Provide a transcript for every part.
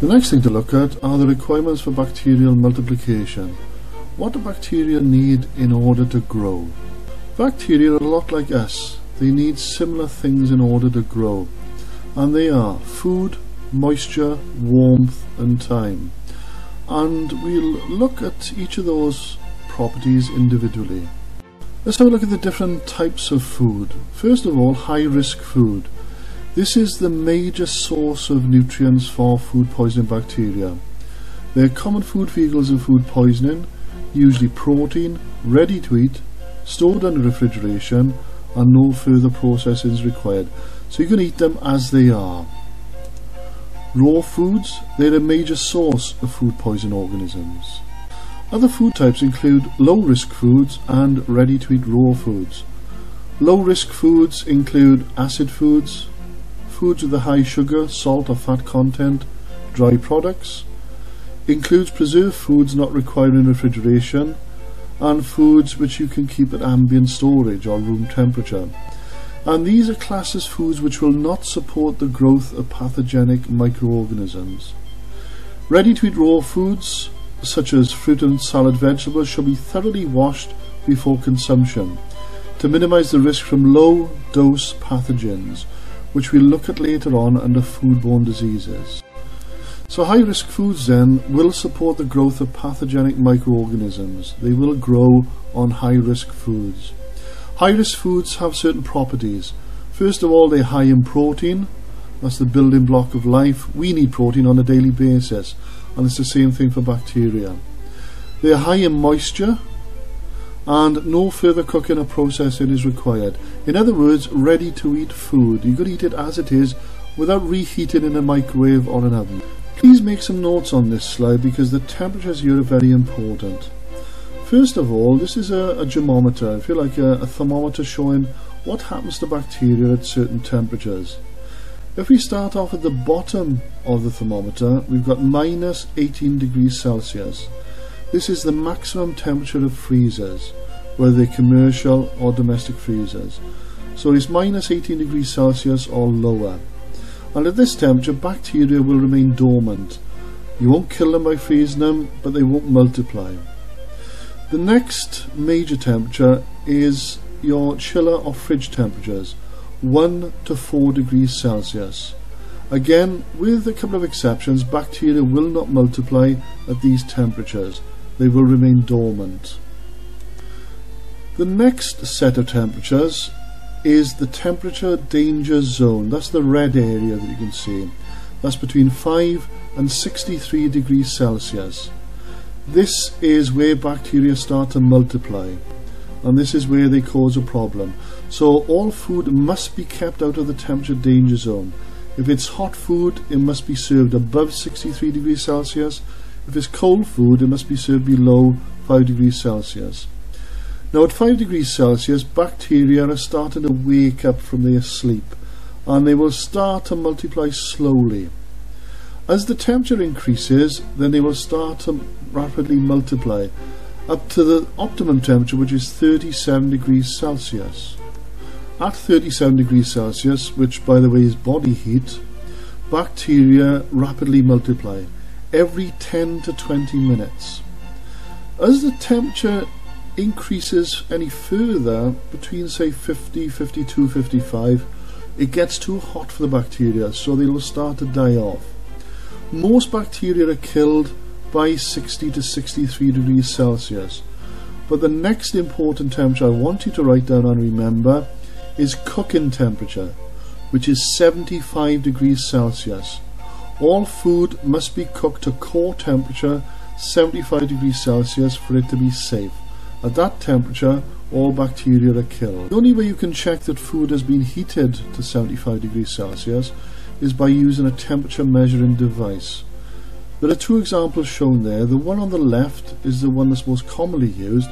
The next thing to look at are the requirements for bacterial multiplication. What do bacteria need in order to grow? Bacteria are a lot like us. They need similar things in order to grow, and they are food, moisture, warmth and time. And we'll look at each of those properties individually. Let's have a look at the different types of food. First of all, high-risk food. This is the major source of nutrients for food poisoning bacteria. They're common food vehicles in food poisoning, usually protein, ready to eat, stored under refrigeration, and no further processing is required. So you can eat them as they are. Raw foods, they're a major source of food poisoning organisms. Other food types include low-risk foods and ready-to-eat raw foods. Low-risk foods include acid foods, foods with a high sugar, salt or fat content, dry products, includes preserved foods not requiring refrigeration, and foods which you can keep at ambient storage or room temperature. And these are classed as foods which will not support the growth of pathogenic microorganisms. Ready-to-eat raw foods, such as fruit and salad vegetables, should be thoroughly washed before consumption to minimize the risk from low-dose pathogens, which we'll look at later on under foodborne diseases. So high-risk foods then will support the growth of pathogenic microorganisms. They will grow on high-risk foods. High-risk foods have certain properties. First of all, they're high in protein. That's the building block of life. We need protein on a daily basis, and it's the same thing for bacteria. They're high in moisture, and no further cooking or processing is required. In other words, ready to eat food. You could eat it as it is without reheating in a microwave or an oven. Please make some notes on this slide because the temperatures here are very important. First of all, this is a germometer. I feel like a thermometer showing what happens to bacteria at certain temperatures. If we start off at the bottom of the thermometer, we've got minus 18 degrees Celsius. This is the maximum temperature of freezers, whether they're commercial or domestic freezers. So it's minus 18 degrees Celsius or lower. And at this temperature, bacteria will remain dormant. You won't kill them by freezing them, but they won't multiply. The next major temperature is your chiller or fridge temperatures, 1 to 4 degrees Celsius. Again, with a couple of exceptions, bacteria will not multiply at these temperatures. They will remain dormant. The next set of temperatures is the temperature danger zone. That's the red area that you can see. That's between 5 and 63 degrees Celsius. This is where bacteria start to multiply, and this is where they cause a problem. So all food must be kept out of the temperature danger zone. If it's hot food, it must be served above 63 degrees Celsius. If it's cold food, it must be served below 5 degrees Celsius. Now at 5 degrees Celsius, bacteria are starting to wake up from their sleep, and they will start to multiply slowly. As the temperature increases, then they will start to rapidly multiply up to the optimum temperature, which is 37 degrees Celsius. At 37 degrees Celsius, which by the way is body heat, bacteria rapidly multiply every 10 to 20 minutes. As the temperature increases any further, between say 50, 52, 55, it gets too hot for the bacteria, so they will start to die off. Most bacteria are killed by 60 to 63 degrees Celsius. But the next important temperature I want you to write down and remember is cooking temperature, which is 75 degrees Celsius. All food must be cooked to core temperature, 75 degrees Celsius, for it to be safe. At that temperature, all bacteria are killed. The only way you can check that food has been heated to 75 degrees Celsius is by using a temperature measuring device. There are two examples shown there. The one on the left is the one that's most commonly used.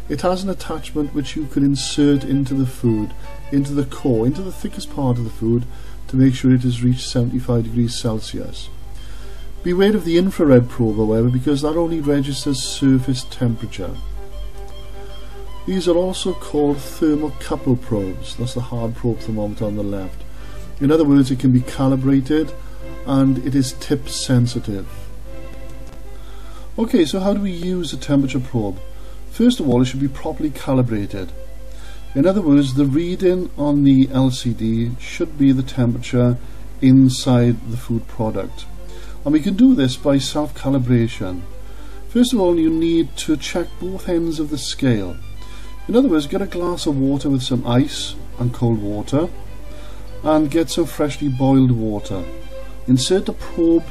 It has an attachment which you can insert into the food, into the core, into the thickest part of the food, to make sure it has reached 75 degrees Celsius. Beware of the infrared probe, however, because that only registers surface temperature. These are also called thermocouple probes. That's the hard probe thermometer on the left. In other words, it can be calibrated and it is tip sensitive. Okay, so how do we use a temperature probe? First of all, it should be properly calibrated. In other words, the reading on the LCD should be the temperature inside the food product. And we can do this by self-calibration. First of all, you need to check both ends of the scale. In other words, get a glass of water with some ice and cold water, and get some freshly boiled water. Insert the probe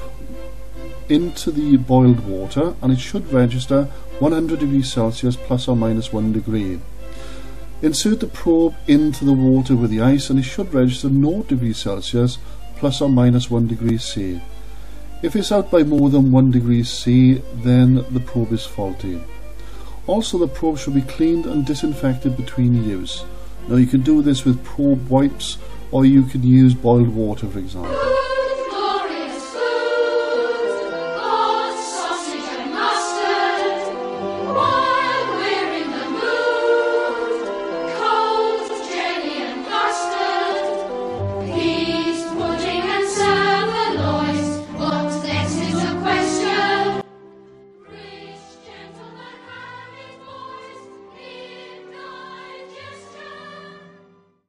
into the boiled water and it should register 100 degrees Celsius plus or minus 1 degree. Insert the probe into the water with the ice and it should register 0 degrees Celsius plus or minus 1 degree C. If it's out by more than 1 degree C, then the probe is faulty. Also, the probe should be cleaned and disinfected between use. Now you can do this with probe wipes, or you can use boiled water, for example.